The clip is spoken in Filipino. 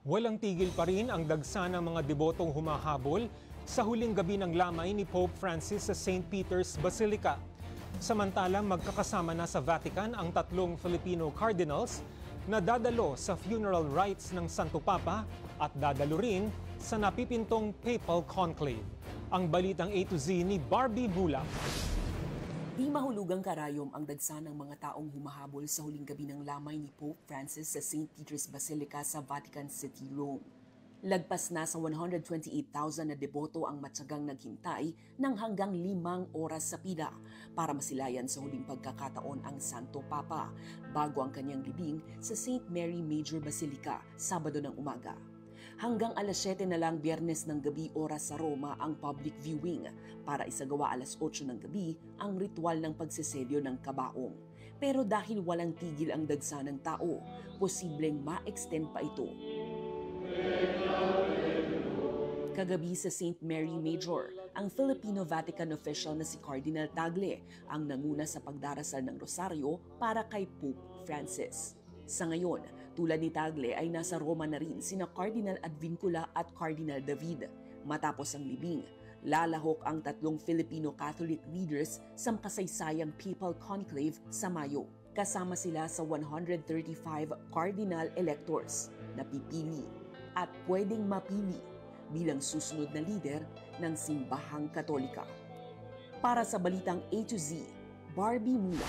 Walang tigil pa rin ang dagsa ng mga debotong humahabol sa huling gabi ng lamay ni Pope Francis sa St. Peter's Basilica. Samantalang magkakasama na sa Vatican ang tatlong Filipino cardinals na dadalo sa funeral rites ng Santo Papa at dadalo rin sa napipintong papal conclave. Ang balitang A to Z ni Barbie Bula. Di mahulugang karayom ang dagsa ng mga taong humahabol sa huling gabi ng lamay ni Pope Francis sa St. Peter's Basilica sa Vatican City, Rome. Lagpas na sa 128,000 na deboto ang matyagang naghintay ng hanggang 5 oras sa pila para masilayan sa huling pagkakataon ang Santo Papa bago ang kanyang libing sa St. Mary Major Basilica, Sabado ng umaga. Hanggang alas 7 na lang Biyernes ng gabi oras sa Roma ang public viewing para isagawa alas 8 ng gabi ang ritual ng pagseselyo ng kabaong. Pero dahil walang tigil ang dagsa ng tao, posibleng ma-extend pa ito. Kagabi sa St. Mary Major, ang Filipino-Vatican official na si Cardinal Tagle ang nanguna sa pagdarasal ng rosaryo para kay Pope Francis. Sa ngayon, tulad ni Tagle ay nasa Roma na rin sina Cardinal Advincula at Cardinal David. Matapos ang libing, lalahok ang tatlong Filipino Catholic leaders sa kasaysayang papal conclave sa Mayo. Kasama sila sa 135 cardinal electors na pipili at pwedeng mapili bilang susunod na leader ng simbahang Katolika. Para sa balitang A to Z, Barbie Mula.